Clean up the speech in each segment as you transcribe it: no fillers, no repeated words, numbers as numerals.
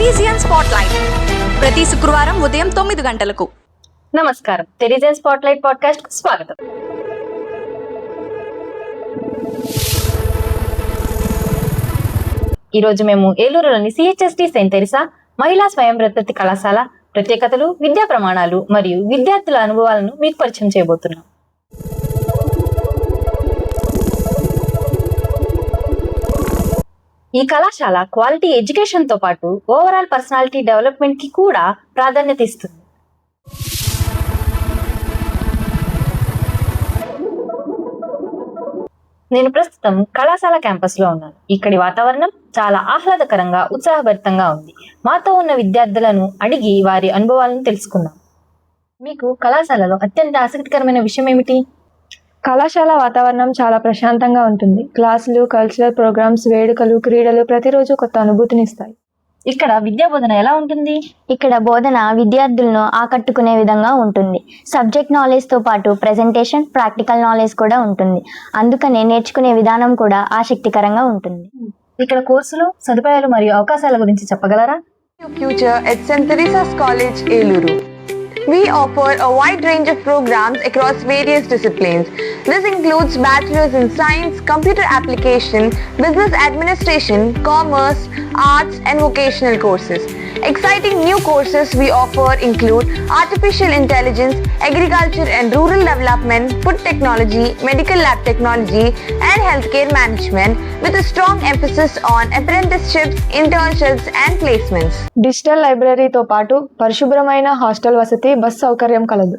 టెరిజియన్ spotlight ప్రతి శుక్రవారం ఉదయం 9 గంటలకు. నమస్కారం, టెరిజియన్ స్పాట్లైట్ పాడ్కాస్ట్ కు స్వాగతం. ఈరోజు మేము ఏలూరులోని సిహెచ్ఎస్టి సెయింట్ తెరిసా మహిళా స్వయం ప్రతిపత్తి కళాశాల ప్రత్యేకతలు, విద్యా ప్రమాణాలు మరియు విద్యార్థుల అనుభవాలను మీకు పరిచయం చేయబోతున్నాం. ఈ కళాశాల క్వాలిటీ ఎడ్యుకేషన్ తో పాటు ఓవరాల్ పర్సనాలిటీ డెవలప్మెంట్ కి కూడా ప్రాధాన్యత ఇస్తుంది. నేను ప్రస్తుతం కళాశాల క్యాంపస్ లో ఉన్నాను. ఇక్కడి వాతావరణం చాలా ఆహ్లాదకరంగా, ఉత్సాహభరితంగా ఉంది. మాతో ఉన్న విద్యార్థులను అడిగి వారి అనుభవాలను తెలుసుకుందాం. మీకు కళాశాలలో అత్యంత ఆసక్తికరమైన విషయం ఏమిటి? కళాశాల వాతావరణం చాలా ప్రశాంతంగా ఉంటుంది. క్లాసులు, కల్చరల్ ప్రోగ్రామ్స్, వేడుకలు, క్రీడలు ప్రతిరోజు కొత్త అనుభూతినిస్తాయి. ఇక్కడ విద్యా బోధన ఎలా ఉంటుంది? ఇక్కడ బోధన విద్యార్థులను ఆకట్టుకునే విధంగా ఉంటుంది. సబ్జెక్ట్ నాలెడ్జ్తో పాటు ప్రెజెంటేషన్, ప్రాక్టికల్ నాలెడ్జ్ కూడా ఉంటుంది. అందుకనే నేర్చుకునే విధానం కూడా ఆసక్తికరంగా ఉంటుంది. ఇక్కడ కోర్సులు, సదుపాయాలు మరియు అవకాశాల గురించి చెప్పగలరా? Future at St. Teresa's College, Eluru. We offer a wide range of programs across various disciplines. This includes bachelor's in science, computer application, business administration, commerce, arts and vocational courses. Exciting new courses we offer include artificial intelligence, agriculture and rural development, food technology, medical lab technology and healthcare management with a strong emphasis on apprenticeships, internships and placements. Digital లైబ్రరీతో పాటు పరిశుభ్రమైన hostel వసతి, bus సౌకర్యం కలదు.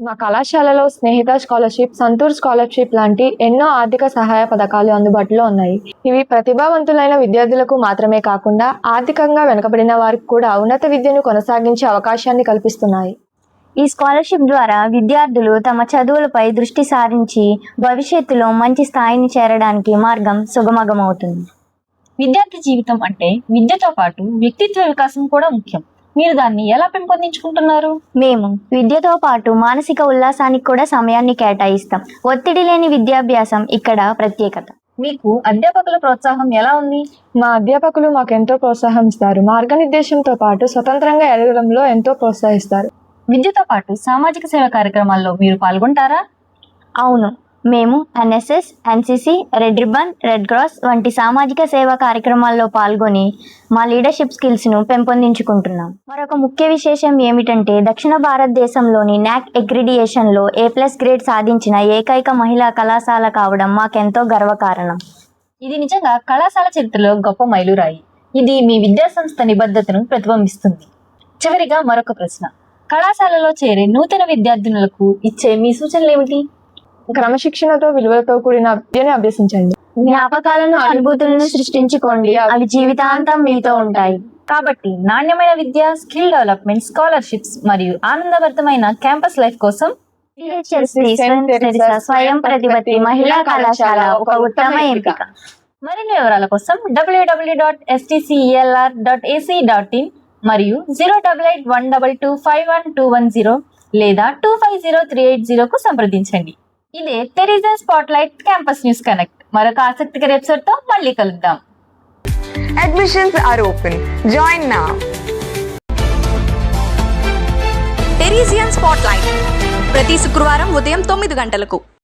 మా కళాశాలలో Snehitha scholarship, Santoor scholarship లాంటి ఎన్నో ఆర్థిక సహాయ పథకాలు అందుబాటులో ఉన్నాయి. ఇవి ప్రతిభావంతులైన విద్యార్థులకు మాత్రమే కాకుండా ఆర్థికంగా వెనుకబడిన వారికి కూడా ఉన్నత విద్యను కొనసాగించే అవకాశాన్ని కల్పిస్తున్నాయి. ఈ స్కాలర్షిప్ ద్వారా విద్యార్థులు తమ చదువులపై దృష్టి సారించి భవిష్యత్తులో మంచి స్థాయిని చేరడానికి మార్గం సుగమమవుతుంది. విద్యార్థి జీవితం అంటే విద్యతో పాటు వ్యక్తిత్వ వికాసం కూడా ముఖ్యం. మీరు దాన్ని ఎలా పెంపొందించుకుంటున్నారు? మేము విద్యతో పాటు మానసిక ఉల్లాసానికి కూడా సమయాన్ని కేటాయిస్తాం. ఒత్తిడి లేని విద్యాభ్యాసం ఇక్కడ ప్రత్యేకత. మీకు అధ్యాపకుల ప్రోత్సాహం ఎలా ఉంది? మా అధ్యాపకులు మాకు ఎంతో ప్రోత్సాహం ఇస్తారు. మార్గనిర్దేశంతో పాటు స్వతంత్రంగా ఎదగడంలో ఎంతో ప్రోత్సహిస్తారు. విద్యతో పాటు సామాజిక సేవ కార్యక్రమాల్లో మీరు పాల్గొంటారా? అవును, మేము NSS, NCC, red ribbon, red cross వంటి సామాజిక సేవా కార్యక్రమాల్లో పాల్గొని మా లీడర్షిప్ స్కిల్స్ను పెంపొందించుకుంటున్నాం. మరొక ముఖ్య విశేషం ఏమిటంటే దక్షిణ భారతదేశంలోని నాక్ అక్రిడియేషన్లో A+ గ్రేడ్ సాధించిన ఏకైక మహిళా కళాశాల కావడం మాకెంతో గర్వకారణం. ఇది నిజంగా కళాశాల చరిత్రలో గొప్ప మైలురాయి. ఇది మీ విద్యాసంస్థ నిబద్ధతను ప్రతిబింబిస్తుంది. చివరిగా మరొక ప్రశ్న, కళాశాలలో చేరే నూతన విద్యార్థినులకు ఇచ్చే మీ సూచనలు ఏమిటి? క్రమశిక్షణతో, విలువలతో కూడిన విద్యను అభ్యసించండి. జ్ఞాపకాలను, అనుభూతులను సృష్టించుకోండి. అవి జీవితాంతం మీతో ఉంటాయి. కాబట్టి నాణ్యమైన విద్య, స్కిల్ డెవలప్మెంట్, స్కాలర్షిప్స్ మరియు ఆనందభరితమైన క్యాంపస్ లైఫ్ కోసం సెయింట్ తెరిసా స్వయం ప్రతిపత్తి మహిళా కళాశాల ఒక ఉత్తమ ఎంపిక. మరిన్ని వివరాల కోసం www.stcelr.ac.in మరియు 08812251210 లేదా 250380 కు సంప్రదించండి. ఇదే టెరిజియన్ స్పాట్లైట్ క్యాంపస్ న్యూస్ కనెక్ట్. మరొక ఆసక్తికర ఎపిసోడ్ తో మళ్ళీ కలుద్దాం. Admissions are open. Join now. టెరిజియన్ స్పాట్లైట్ ప్రతి శుక్రవారం ఉదయం 9 గంటలకు.